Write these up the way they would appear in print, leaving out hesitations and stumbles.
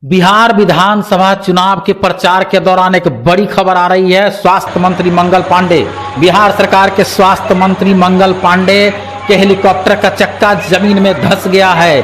बिहार विधानसभा चुनाव के प्रचार के दौरान एक बड़ी खबर आ रही है। स्वास्थ्य मंत्री मंगल पांडे, बिहार सरकार के स्वास्थ्य मंत्री मंगल पांडे के हेलीकॉप्टर का चक्का जमीन में धंस गया है।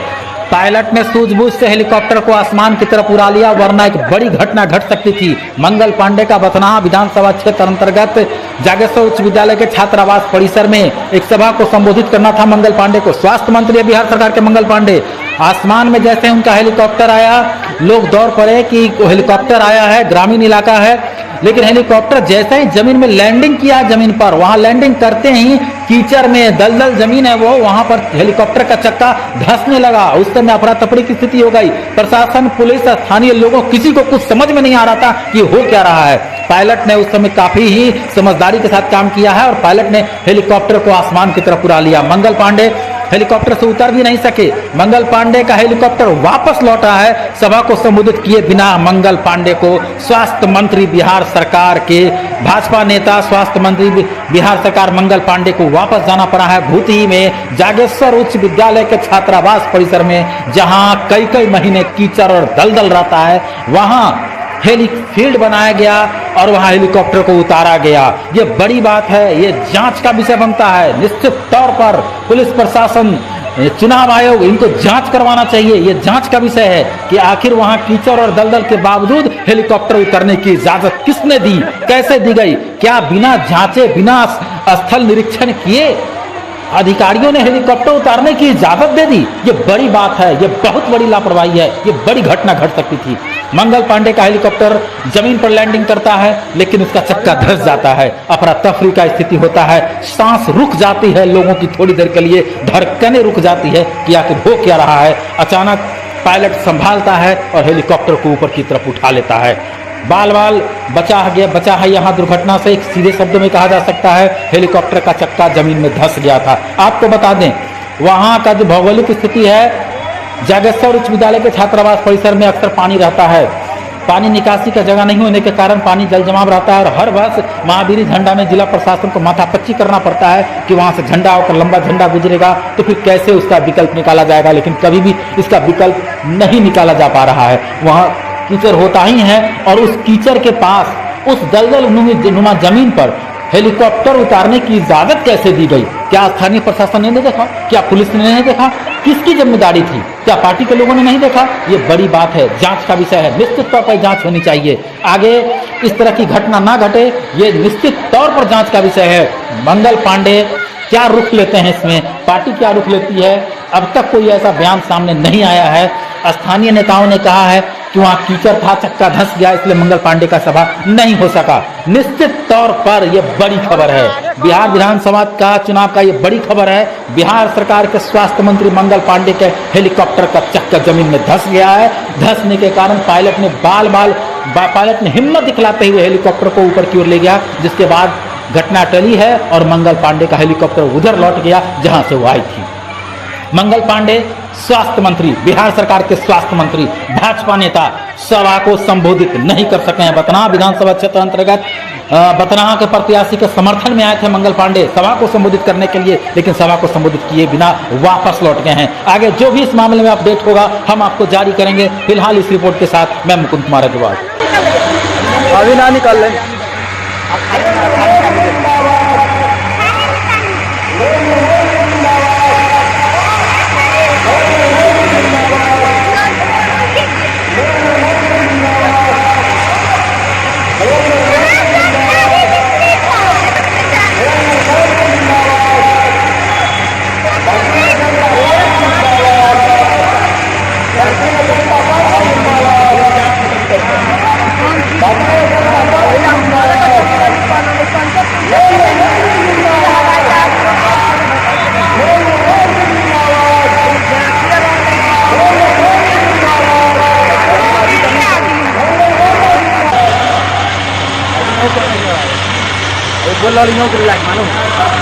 पायलट ने सूझबूझ से हेलीकॉप्टर को आसमान की तरफ उड़ा लिया, वरना एक बड़ी घटना घट सकती थी। मंगल पांडे का बथनाहा विधानसभा क्षेत्र अंतर्गत जागेश्वर उच्च विद्यालय के छात्रावास परिसर में एक सभा को संबोधित करना था मंगल पांडे को। स्वास्थ्य मंत्री बिहार सरकार के मंगल पांडे, आसमान में जैसे उनका हेलीकॉप्टर आया, लोग दौड़ पड़े कि हेलीकॉप्टर आया है, ग्रामीण इलाका है। लेकिन हेलीकॉप्टर जैसे ही जमीन में लैंडिंग किया, जमीन पर वहां लैंडिंग करते ही कीचड़ में दलदल जमीन है वो, वहां पर हेलीकॉप्टर का चक्का धंसने लगा। उस समय अफरा तफरी की स्थिति हो गई। प्रशासन, पुलिस, स्थानीय लोगों, किसी को कुछ समझ में नहीं आ रहा था कि हो क्या रहा है। पायलट ने उस समय काफी ही समझदारी के साथ काम किया है और पायलट ने हेलीकॉप्टर को आसमान की तरफ उड़ा लिया। मंगल पांडे हेलीकॉप्टर से उतर भी नहीं सके। मंगल पांडे का हेलीकॉप्टर वापस लौटा है। सभा को संबोधित किए बिना मंगल पांडे को स्वास्थ्य मंत्री बिहार सरकार के भाजपा नेता, स्वास्थ्य मंत्री बिहार सरकार मंगल पांडे को वापस जाना पड़ा है भूतही में जागेश्वर उच्च विद्यालय के छात्रावास परिसर में, जहां कई कई महीने कीचड़ और दलदल रहता है। वहां हेली फील्ड बनाया गया और वहां हेलीकॉप्टर को उतारा गया। ये बड़ी बात है, ये जांच का विषय बनता है। निश्चित तौर पर पुलिस प्रशासन, चुनाव आयोग, इनको जांच करवाना चाहिए। ये जांच का विषय है कि आखिर वहां कीचड़ और दलदल के बावजूद हेलीकॉप्टर उतरने की इजाजत किसने दी, कैसे दी गई? क्या बिना जांचे, बिना स्थल निरीक्षण किए अधिकारियों ने हेलीकॉप्टर उतारने की इजाजत दे दी? ये बड़ी बात है, ये बहुत बड़ी लापरवाही है, ये बड़ी घटना घट सकती थी। मंगल पांडे का हेलीकॉप्टर जमीन पर लैंडिंग करता है, लेकिन उसका चक्का धंस जाता है। अफरा तफरी का स्थिति होता है, सांस रुक जाती है लोगों की, थोड़ी देर के लिए धड़कनें रुक जाती है कि आखिर हो क्या रहा है। अचानक पायलट संभालता है और हेलीकॉप्टर को ऊपर की तरफ उठा लेता है। बाल बाल बचा है यहाँ दुर्घटना से। एक सीधे शब्दों में कहा जा सकता है हेलीकॉप्टर का चक्का जमीन में धंस गया था। आपको बता दें, वहां का जो भौगोलिक स्थिति है, जागेश्वर उच्च विद्यालय के छात्रावास परिसर में अक्सर पानी रहता है। पानी निकासी का जगह नहीं होने के कारण पानी जल जमाव रहता है और हर वर्ष महावीर झंडा में जिला प्रशासन को माथापच्ची करना पड़ता है कि वहां से झंडा होकर लंबा झंडा गुजरेगा तो फिर कैसे उसका विकल्प निकाला जाएगा। लेकिन कभी भी इसका विकल्प नहीं निकाला जा पा रहा है। वहां कीचड़ होता ही है और उस कीचड़ के पास, उस दलदल नुमा जमीन पर हेलीकॉप्टर उतारने की इजाजत कैसे दी गई? क्या स्थानीय प्रशासन ने नहीं देखा? क्या पुलिस ने नहीं देखा? किसकी जिम्मेदारी थी? क्या पार्टी के लोगों ने नहीं देखा? ये बड़ी बात है, जांच का विषय है। निश्चित तौर पर जांच होनी चाहिए। आगे इस तरह की घटना ना घटे, ये निश्चित तौर पर जांच का विषय है। मंगल पांडे क्या रुख लेते हैं इसमें, पार्टी क्या रुख लेती है, अब तक कोई ऐसा बयान सामने नहीं आया है। स्थानीय नेताओं ने कहा है कि वहां कीचड़ था, चक्का धंस गया, इसलिए मंगल पांडे का सभा नहीं हो सका। निश्चित तौर पर यह बड़ी खबर है, बिहार विधानसभा का चुनाव का यह बड़ी खबर है। बिहार सरकार के स्वास्थ्य मंत्री मंगल पांडे के हेलीकॉप्टर का चक्का जमीन में धंस गया है। धंसने के कारण पायलट ने हिम्मत दिखलाते हुए हेलीकॉप्टर को ऊपर की ओर ले गया, जिसके बाद घटना टली है और मंगल पांडे का हेलीकॉप्टर उधर लौट गया जहां से वो आई थी। मंगल पांडे स्वास्थ्य मंत्री, बिहार सरकार के स्वास्थ्य मंत्री, भाजपा नेता, सभा को संबोधित नहीं कर सके हैं। बथनाहा विधानसभा क्षेत्र अंतर्गत बथनाहा के प्रत्याशी के समर्थन में आए थे मंगल पांडे सभा को संबोधित करने के लिए, लेकिन सभा को संबोधित किए बिना वापस लौट गए हैं। आगे जो भी इस मामले में अपडेट होगा हम आपको जारी करेंगे। फिलहाल इस रिपोर्ट के साथ मैं मुकुंद कुमार अग्रवाल। अभी ना निकाल लें। बोल रही हूँ मानो